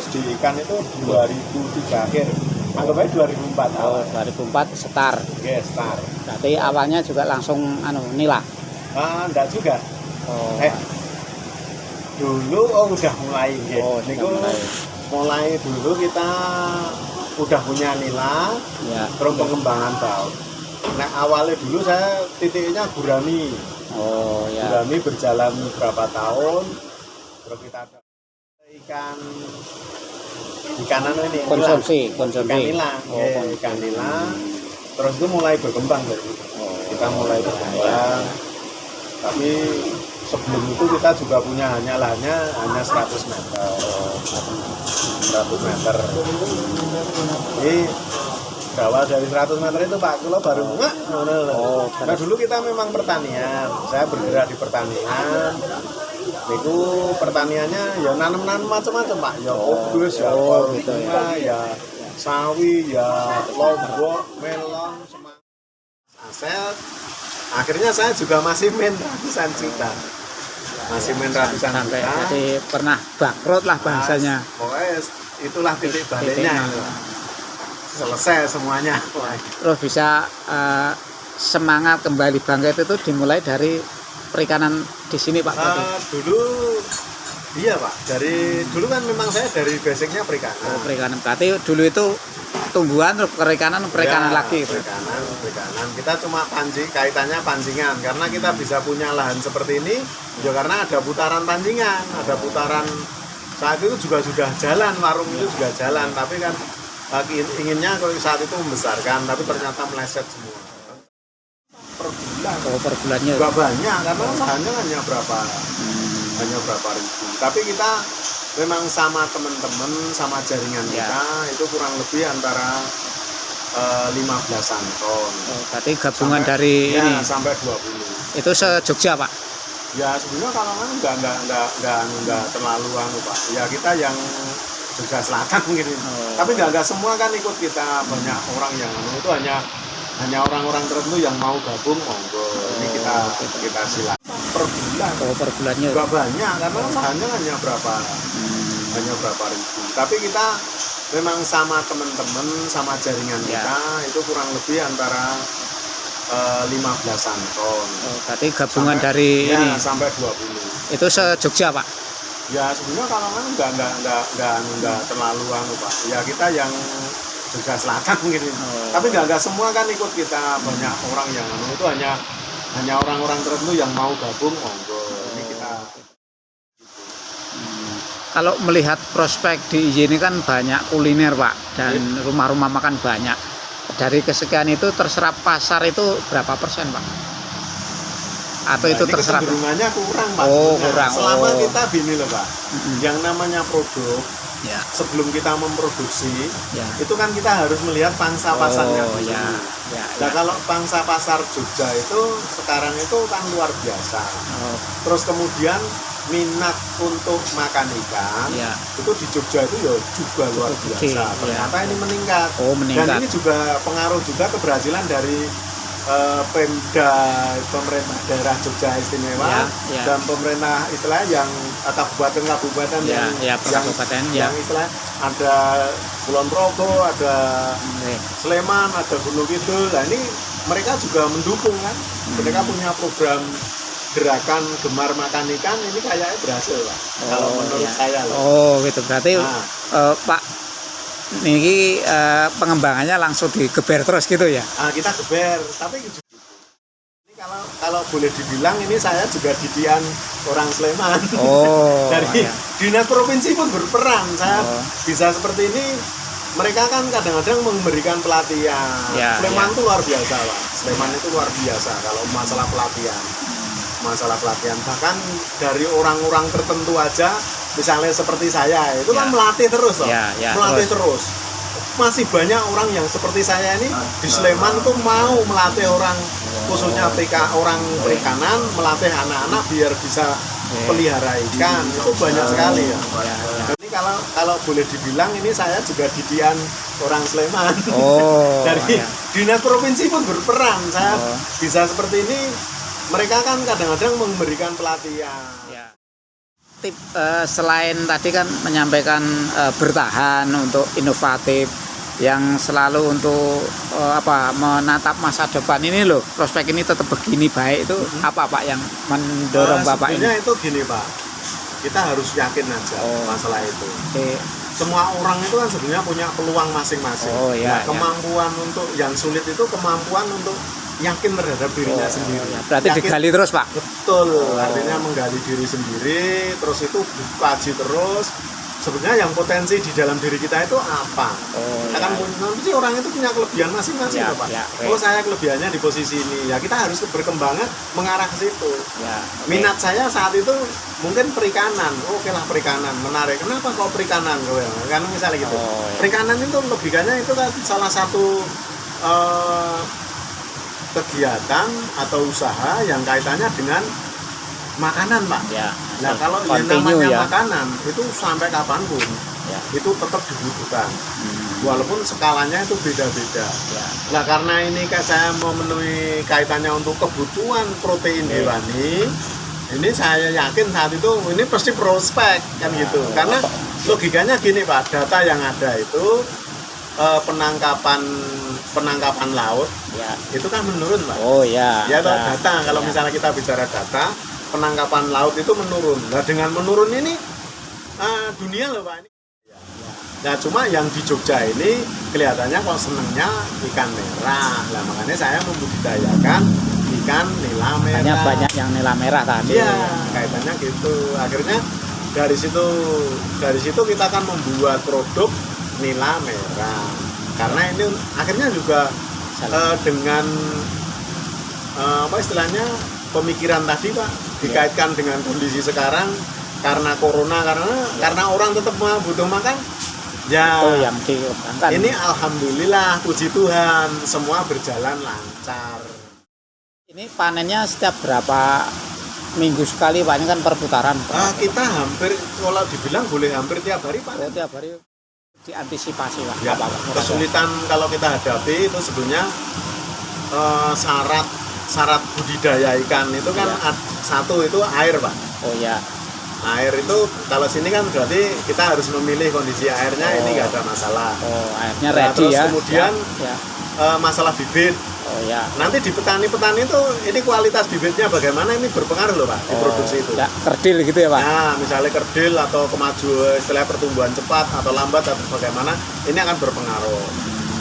fokus di ikan itu 2003 akhir. Anggap aja 2004 awal. 2004 setar. Oke, start. Berarti awalnya juga langsung nila. Enggak juga. Oh. Dulu udah mulai nggih. Oh, Niku sudah mulai dulu kita udah punya nila, Ya. terus pengembangan baut. Nah, awalnya dulu saya titiknya gurami. Oh ya. Gurami berjalan beberapa tahun, terus kita ada ikanan ini Konsumsi. ikan nila, Oh, ikan nila. Terus itu mulai berkembang dari itu. Oh. Kita mulai berkembang. Tapi sebelum itu kita juga punya lahannya hanya 100 meter. 100 meter. Jadi berawal dari 100 meter itu Pak Kulo baru enggak. Nah, dulu kita memang pertanian. Saya bergerak di pertanian. Itu pertaniannya ya nanam-nanam macam-macam Pak. Ya kobus, ya gitu bunga, ya sawi, ya lombok, melon, semangka, aset. Akhirnya saya juga masih main ratusan juta. Sampai jadi pernah bangkrut lah bahasanya. Pokoknya itulah titik baliknya. Selesai semuanya. Terus bisa semangat kembali bangkit itu dimulai dari perikanan di sini Pak. Dulu iya Pak, dari dulu kan memang saya dari basicnya perikanan. Perikanan berarti dulu itu tumbuhan terus perikanan Ya, lagi. perikanan. Kita cuma kaitannya pancingan karena kita bisa punya lahan seperti ini ya karena ada putaran pancingan, ada putaran. Saat itu juga sudah jalan, warung itu juga jalan, tapi kan inginnya kalau saat itu membesarkan, tapi ternyata meleset semua. Per bulan. Per bulannya. Gak banyak karena lahannya hanya berapa ribu. Tapi kita memang sama teman-teman, sama jaringan kita itu kurang lebih antara 15-an ton. Berarti gabungan dari ini sampai 20. Itu se-Jogja Pak. Ya sebenarnya kalau kan enggak terlalu Pak. Ya kita yang Jogja Selatan mungkin. Tapi enggak semua kan ikut kita, banyak orang yang itu hanya orang-orang tertentu yang mau gabung monggo. Ini kita silakan. Per bulan. Per bulannya. Enggak banyak karena lahannya hanya berapa ribu. Tapi kita memang sama teman-teman, sama jaringan kita itu kurang lebih antara 15-an ton. Berarti gabungan dari ini sampai 20. Itu se-Jogja Pak. Ya sebenarnya kalau kan enggak terlalu Pak. Ya kita yang Jogja Selatan mungkin. Tapi enggak semua kan ikut kita, banyak orang yang itu hanya orang-orang tertentu yang mau gabung monggo. Ini kita Kalau melihat prospek di IJ ini kan banyak kuliner Pak dan rumah-rumah makan banyak. Dari kesekian itu terserap pasar itu berapa persen Pak? Atau itu terserap? Kecenderungannya kurang Pak. Kurang. Selama kita gini loh Pak. Yang namanya produk ya. Sebelum kita memproduksi Ya. itu kan kita harus melihat pangsa pasarnya dulu. Nah kalau pangsa pasar Jogja itu sekarang itu kan luar biasa. Terus kemudian minat untuk makan ikan itu di Jogja itu ya juga luar biasa. Ternyata ini meningkat. Dan ini juga pengaruh juga keberhasilan dari Pemda, pemerintah daerah Jogja Istimewa dan pemerintah istilah yang kabupaten yang istilah ada Kulon Progo, ada Sleman, ada Gunung Kidul. Nah ini mereka juga mendukung kan. Mereka punya program gerakan gemar makan ikan, ini kayaknya berhasil Pak. Kalau menurut saya loh. Gitu berarti Pak ini pengembangannya langsung digeber terus gitu ya? Kita geber, tapi ini kalau boleh dibilang ini saya juga didian orang Sleman. Dari dinas provinsi pun berperan. Saya bisa seperti ini. Mereka kan kadang-kadang memberikan pelatihan. Sleman itu luar biasa Pak. Sleman itu luar biasa kalau masalah pelatihan. Bahkan dari orang-orang tertentu aja, misalnya seperti saya itu kan melatih terus loh. Melatih terus. Masih banyak orang yang seperti saya ini di Sleman itu mau melatih orang, khususnya orang perikanan, melatih anak-anak biar bisa pelihara ikan. Itu banyak sekali ya. Ini kalau boleh dibilang ini saya juga didian orang Sleman. Dari dinas provinsi pun berperan. Saya bisa seperti ini. Mereka kan kadang-kadang memberikan pelatihan. selain tadi kan menyampaikan bertahan untuk inovatif yang selalu untuk menatap masa depan ini loh, prospek ini tetap begini baik itu apa Pak yang mendorong Bapak ini? Sebenarnya itu gini Pak, kita harus yakin aja masalah itu. Semua orang itu kan sebenarnya punya peluang masing-masing. Nah, kemampuan untuk yang sulit itu kemampuan untuk yakin terhadap dirinya sendiri. Berarti yakin, digali terus Pak? Betul, artinya menggali diri sendiri, terus itu dikaji terus. Sebenarnya yang potensi di dalam diri kita itu apa? Kan nanti orang itu punya kelebihan masing-masing Pak. Saya kelebihannya di posisi ini. Ya kita harus berkembangnya mengarah ke situ. Minat saya saat itu mungkin perikanan. Oke lah perikanan, menarik. Kenapa kok perikanan? Karena misalnya gitu. Perikanan itu logikanya itu kan salah satu kegiatan atau usaha yang kaitannya dengan makanan Pak. Nah kalau yang namanya makanan itu sampai kapanpun itu tetap dibutuhkan, walaupun skalanya itu beda-beda. Nah karena ini saya memenuhi kaitannya untuk kebutuhan protein hewani, ini saya yakin saat itu ini pasti prospek kan gitu. Karena logikanya gini Pak, data yang ada itu penangkapan laut itu kan menurun Pak. Data kalau misalnya kita bicara data, penangkapan laut itu menurun. Nah dengan menurun ini dunia loh Pak ini. Nah cuma yang di Jogja ini kelihatannya kok senengnya ikan merah. Nah makanya saya membudidayakan ikan nila merah. Hanya banyak yang nila merah tadi. Iya, kaitannya gitu. Akhirnya dari situ kita akan membuat produk nila merah. Karena ini akhirnya juga dengan istilahnya pemikiran tadi Pak, dikaitkan dengan kondisi sekarang karena corona, karena orang tetap butuh makan yang dikembangkan. Ini alhamdulillah puji Tuhan semua berjalan lancar. Ini panennya setiap berapa minggu sekali Pak? Ini kan perputaran Pak. Kita hampir kalau dibilang boleh hampir tiap hari Pak. Tiap hari diantisipasi Pak. Kesulitan kalau kita hadapi itu sebenarnya syarat budidaya ikan itu kan satu itu air Pak. Air itu kalau sini kan berarti kita harus memilih kondisi airnya, ini nggak ada masalah. Airnya ready terus kemudian masalah bibit. Nanti di petani-petani itu ini kualitas bibitnya bagaimana, ini berpengaruh loh Pak di produksi itu. Kerdil gitu ya Pak. Nah misalnya kerdil atau kemajuan istilah pertumbuhan cepat atau lambat atau bagaimana, ini akan berpengaruh.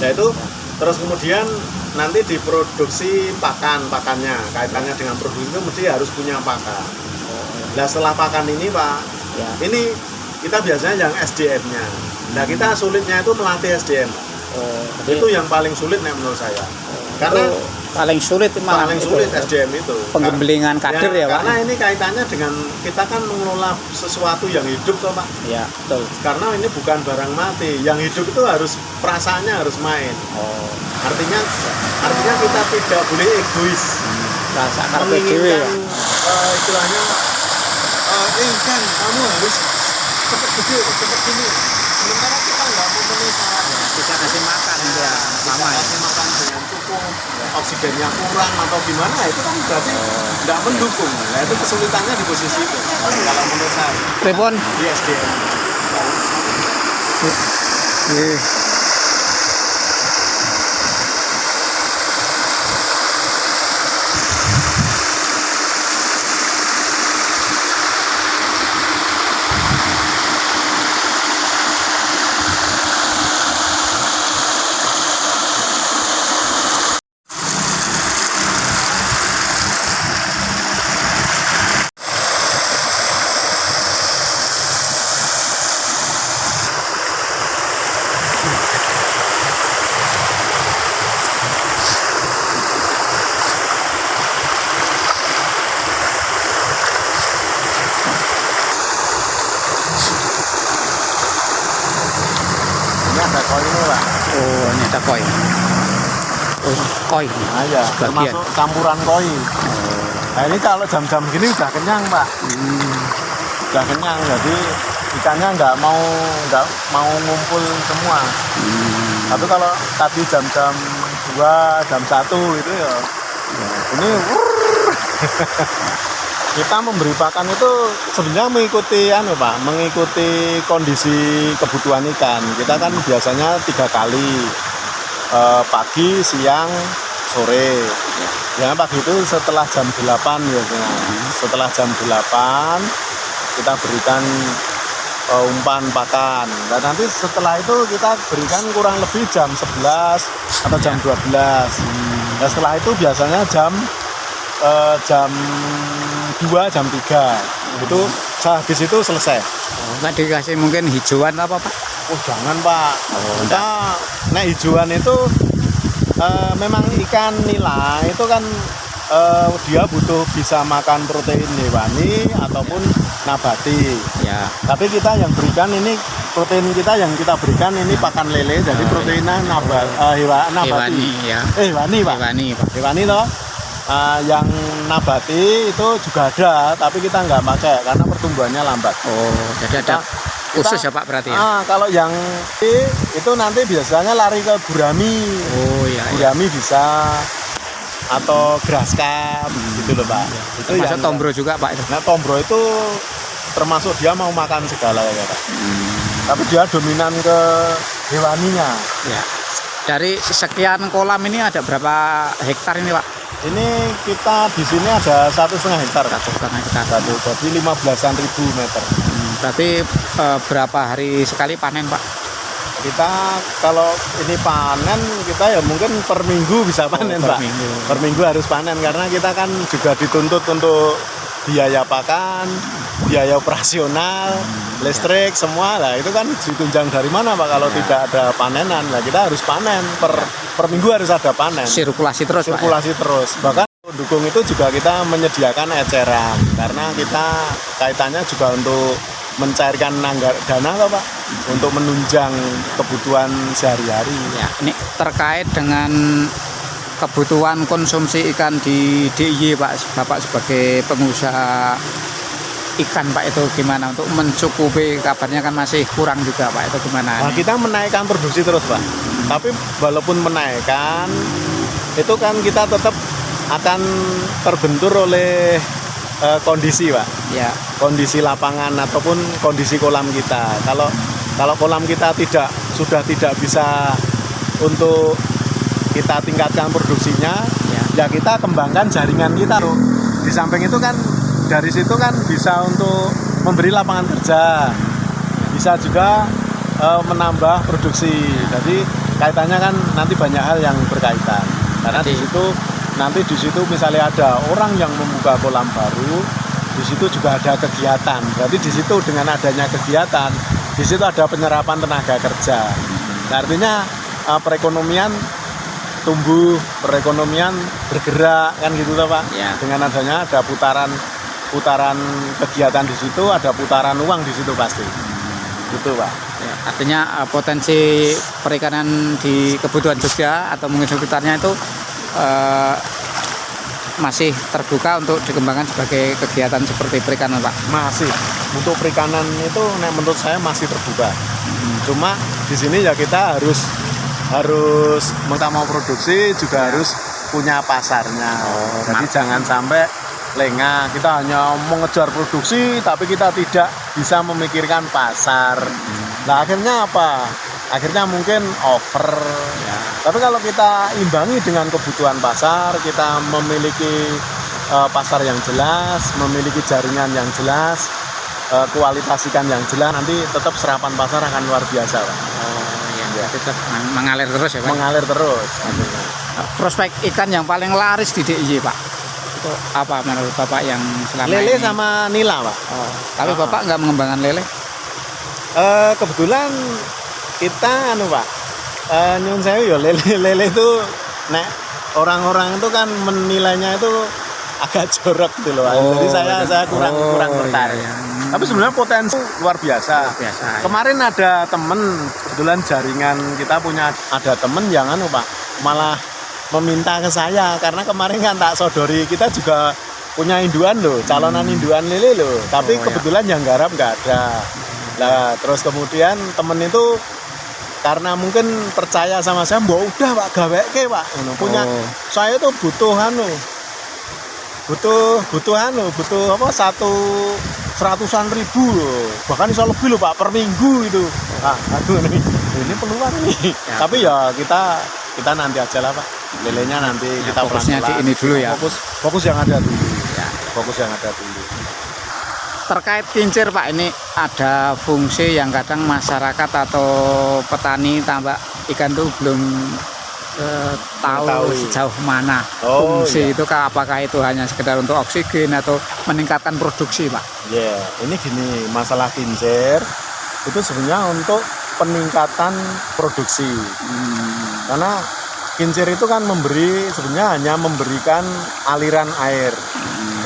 Yaitu terus kemudian nanti diproduksi pakannya kaitannya dengan produksi itu mesti harus punya pakan. Nah setelah pakan ini Pak, ini kita biasanya yang SDM-nya. Nah kita sulitnya itu melatih SDM. Itu yang paling sulit menurut saya. Karena paling sulit SDM itu. Penggembelingan kader ya Pak. Karena ini kaitannya dengan kita kan mengelola sesuatu yang hidup toh Pak. Iya betul. Karena ini bukan barang mati. Yang hidup itu harus perasaannya harus main. Artinya kita tidak boleh egois. Rasa karpe dewe ya. Istilahnya kan kamu harus cepat gede, cepat gini. Sementara kita nggak memenuhi syaratnya. Kita kasih makan mama kasih makan dengan cukup, oksigennya kurang atau gimana, itu kan berarti nggak mendukung. Nah itu kesulitannya di posisi itu. Kalau menurut saya. Pripun? Di SDM. Ada koinnya Pak. Ini ada koin. Koin. Ya, termasuk campuran koin. Nah ini kalau jam-jam gini udah kenyang Pak. Udah kenyang, jadi ikannya nggak mau ngumpul semua. Tapi kalau tadi jam-jam 2, jam 1 itu ya ini kita memberi pakan itu sebenarnya mengikuti kondisi kebutuhan ikan. Kita kan biasanya 3 kali, pagi, siang, sore. Ya pagi itu setelah jam 8 biasanya. Setelah jam 8 kita berikan umpan pakan. Dan nanti setelah itu kita berikan kurang lebih jam 11 atau jam 12. Nah, setelah itu biasanya jam 2, jam 3 itu habis itu selesai. Nggak dikasih mungkin hijauan apa Pak? Oh jangan Pak, kita hijauan itu memang ikan nila itu kan dia butuh bisa makan protein hewani ataupun nabati. Ya. Tapi kita yang berikan ini protein kita yang kita berikan ini pakan lele, jadi proteinnya nabati. Hewani ya. Hewani Pak. Hewani toh. Yang nabati itu juga ada, tapi kita nggak pakai karena pertumbuhannya lambat. Oh, jadi ada khusus ya Pak berarti ya? Kalau yang itu nanti biasanya lari ke gurami. Oh iya. Gurami bisa atau grass cup gitu loh Pak. Itu termasuk yang tombro juga Pak itu. Nah tombro itu termasuk dia mau makan segala ya Pak. Tapi dia dominan ke hewaninya. Ya. Dari sekian kolam ini ada berapa hektar ini Pak? Ini kita di sini ada 1,5 hektar. 1,5 hektar. Jadi 15-an ribu meter. Berarti berapa hari sekali panen Pak? Kita kalau ini panen kita ya mungkin per minggu bisa panen Pak. Per minggu harus panen karena kita kan juga dituntut untuk biaya pakan, biaya operasional, listrik semua lah itu kan ditunjang dari mana Pak kalau tidak ada panenan. Lah kita harus panen per minggu harus ada panen. Sirkulasi terus Pak. Sirkulasi terus. Bahkan dukung itu juga kita menyediakan eceran karena kita kaitannya juga untuk mencairkan dana Pak untuk menunjang kebutuhan sehari-hari. Ya, ini terkait dengan kebutuhan konsumsi ikan di DIY Pak, Bapak sebagai pengusaha ikan Pak itu gimana untuk mencukupi, kabarnya kan masih kurang juga Pak, itu gimana? Nah, kita menaikkan produksi terus Pak, tapi walaupun menaikkan itu kan kita tetap akan terbentur oleh kondisi Pak, ya. Kondisi lapangan ataupun kondisi kolam kita. Kalau kolam kita sudah tidak bisa untuk kita tingkatkan produksinya, ya kita kembangkan jaringan kita loh. Di samping itu kan dari situ kan bisa untuk memberi lapangan kerja, bisa juga menambah produksi. Jadi kaitannya kan nanti banyak hal yang berkaitan. Karena di situ misalnya ada orang yang membuka kolam baru, di situ juga ada kegiatan. Berarti di situ dengan adanya kegiatan, di situ ada penyerapan tenaga kerja. Nah, artinya perekonomian tumbuh, perekonomian bergerak kan gitu toh Pak. Ya. Dengan adanya ada putaran kegiatan di situ, ada putaran uang di situ pasti. Gitu Pak. Ya, artinya potensi perikanan di kebutuhan Jogja atau mungkin sekitarnya itu masih terbuka untuk dikembangkan sebagai kegiatan seperti perikanan Pak? Masih. Untuk perikanan itu menurut saya masih terbuka. Cuma di sini ya kita harus kita mau produksi juga harus punya pasarnya. Jadi jangan sampai lengah. Kita hanya mengejar produksi tapi kita tidak bisa memikirkan pasar. Nah akhirnya apa? Akhirnya mungkin over. Ya. Tapi kalau kita imbangi dengan kebutuhan pasar, kita memiliki pasar yang jelas, memiliki jaringan yang jelas, kualitas ikan yang jelas, nanti tetap serapan pasar akan luar biasa Pak. Ya. Tetap mengalir terus ya Pak? Mengalir terus. Prospek ikan yang paling laris di DIY Pak? Itu apa menurut Bapak yang selama lele ini? sama nila Pak. Tapi Bapak nggak mengembangkan lele? Kebetulan kita Pak, nyun sewu ya lele itu nek orang-orang itu kan menilainya itu agak jorok gitu loh. Jadi saya kurang tertarik. Iya. Tapi sebenarnya potensi luar biasa. Ya. Kemarin ada temen, kebetulan jaringan kita ada temen yang Pak, malah meminta ke saya karena kemarin kan tak sodori kita juga punya induan loh, calonan induan lele loh. Tapi kebetulan yang garap nggak ada. Nah, terus kemudian temen itu karena mungkin percaya sama saya, udah Pak gaweke Pak, punya saya tuh butuh butuh apa, 100.000 loh, bahkan bisa lebih loh Pak per minggu itu. Aduh ini peluang nih ya. Tapi ya kita nanti aja lah Pak, lelenya nanti ya, kita fokusnya di ini dulu ya, fokus yang ada dulu ya. Fokus yang ada dulu. Terkait kincir Pak, ini ada fungsi yang kadang masyarakat atau petani tambak ikan tuh belum tahu sejauh mana fungsi iya. itu, apakah itu hanya sekedar untuk oksigen atau meningkatkan produksi Pak? Ya, ini gini, masalah kincir itu sebenarnya untuk peningkatan produksi. Karena kincir itu kan sebenarnya hanya memberikan aliran air.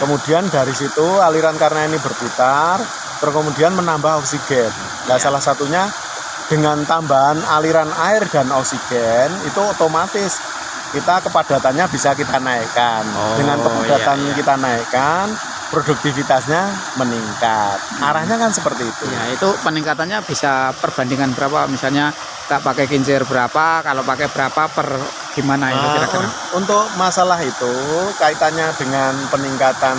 Kemudian dari situ aliran karena ini berputar, terus kemudian menambah oksigen. Nah, salah satunya dengan tambahan aliran air dan oksigen itu otomatis kita kepadatannya bisa kita naikkan. Dengan kepadatan kita naikkan, produktivitasnya meningkat. Arahnya kan seperti itu. Ya, itu peningkatannya bisa perbandingan berapa? Misalnya tak pakai kincir berapa, kalau pakai berapa per gimana itu kira-kira? Untuk masalah itu kaitannya dengan peningkatan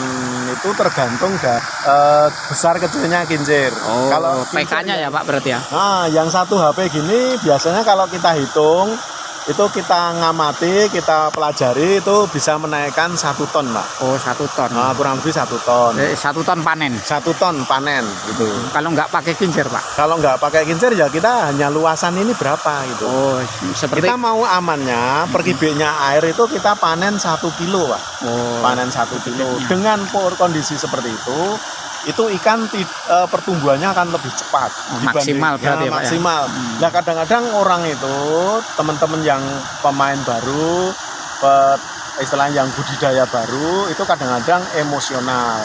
itu tergantung besar kecilnya kincir. Kalau PK-nya ya Pak berarti ya? Nah, yang 1 HP gini biasanya kalau kita hitung itu kita ngamati, kita pelajari itu bisa menaikkan 1 ton Pak. 1 ton. Nah, kurang lebih 1 ton. 1 ton panen. 1 ton panen gitu. Kalau nggak pakai kincir Pak? Kalau nggak pakai kincir ya kita hanya luasan ini berapa gitu. Seperti kita mau amannya per kubiknya air itu kita panen 1 kilo Pak. Panen 1 kilo. Dengan kondisi seperti itu ikan pertumbuhannya akan lebih cepat, maksimal berarti ya, maksimal. Nah kadang-kadang orang itu teman-teman yang pemain baru, istilahnya yang budidaya baru itu kadang-kadang emosional.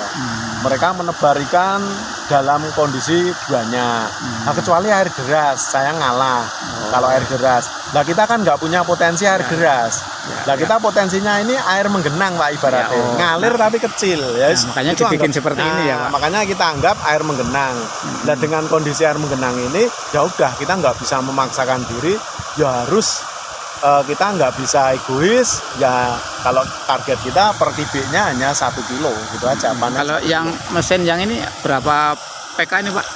Mereka menebar ikan dalam kondisi banyak. Nah, kecuali air deras, saya ngalah. Kalau air deras, nah kita kan nggak punya potensi air deras. Nah kita potensinya ini air menggenang Pak ibaratnya, ngalir tapi kecil. Ya, makanya dibikin seperti ini ya Pak. Makanya kita anggap air menggenang. Nah dengan kondisi air menggenang ini, ya udah kita nggak bisa memaksakan diri, ya harus kita nggak bisa egois ya. Kalau target kita per kubiknya hanya 1 kilo gitu aja. Kalau yang mesin yang ini berapa PK ini Pak?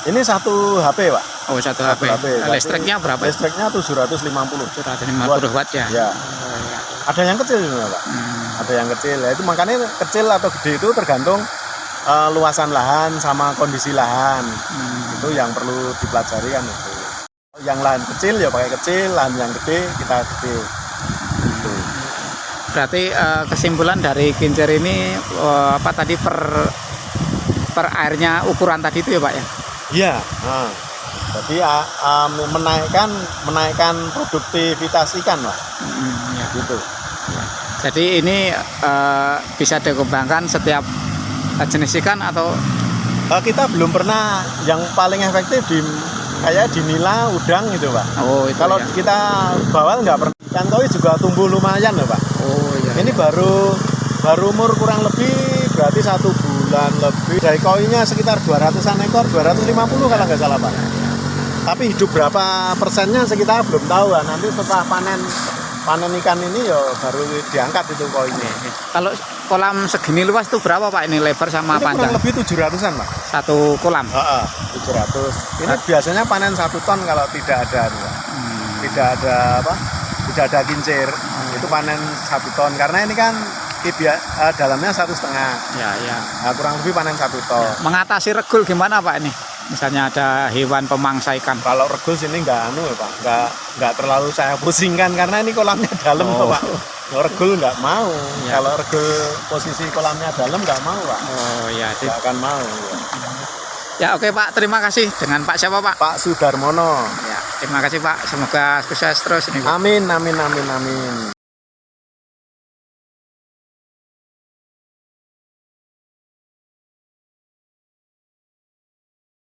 Ini 1 HP Pak. 1 HP. Listriknya berapa? Listriknya 750 watt ya. Ya. Ada yang kecil Pak. Ada yang kecil. Ya, itu makanya kecil atau gede itu tergantung luasan lahan sama kondisi lahan. Itu yang perlu dipelajari kan itu. Yang lahan kecil ya pakai kecil, lahan yang gede kita gede. Gitu. Berarti kesimpulan dari kincir ini apa tadi per airnya ukuran tadi itu ya Pak ya? Iya. Nah, jadi menaikkan produktivitas ikan Pak. Ya. Gitu. Ya. Jadi ini bisa dikembangkan setiap jenis ikan atau? Kita belum pernah yang paling efektif kayak di nila, udang gitu Pak. Kalau ya. Kita bawal nggak pernah. Ikan koi juga tumbuh lumayan loh Pak. Iya. Ini baru umur kurang lebih berarti 1 bulan lebih. Dari koinya sekitar 200-an ekor, 250 kalau nggak salah Pak. Tapi hidup berapa persennya kita belum tahu. Nanti setelah panen ikan ini ya baru diangkat itu koinya. Kalau kolam segini luas itu berapa Pak ini lebar sama panjang? Kurang lebih 700-an Pak. 1 kolam? 700. Ini biasanya panen 1 ton kalau tidak ada tidak ada kincir. Itu panen 1 ton karena ini kan dalamnya 1,5. Ya. Nah, kurang lebih panen 1 ton. Ya. Mengatasi regul gimana Pak ini? Misalnya ada hewan pemangsa ikan. Kalau regul sini nggak Pak, nggak terlalu saya pusingkan karena ini kolamnya dalam Pak. Regul nggak mau. Ya. Kalau regul posisi kolamnya dalam nggak mau Pak. Nggak akan mau. Ya oke Pak, terima kasih. Dengan Pak siapa Pak? Pak Sudarmono. Ya, terima kasih Pak. Semoga sukses terus ini Pak. Amin.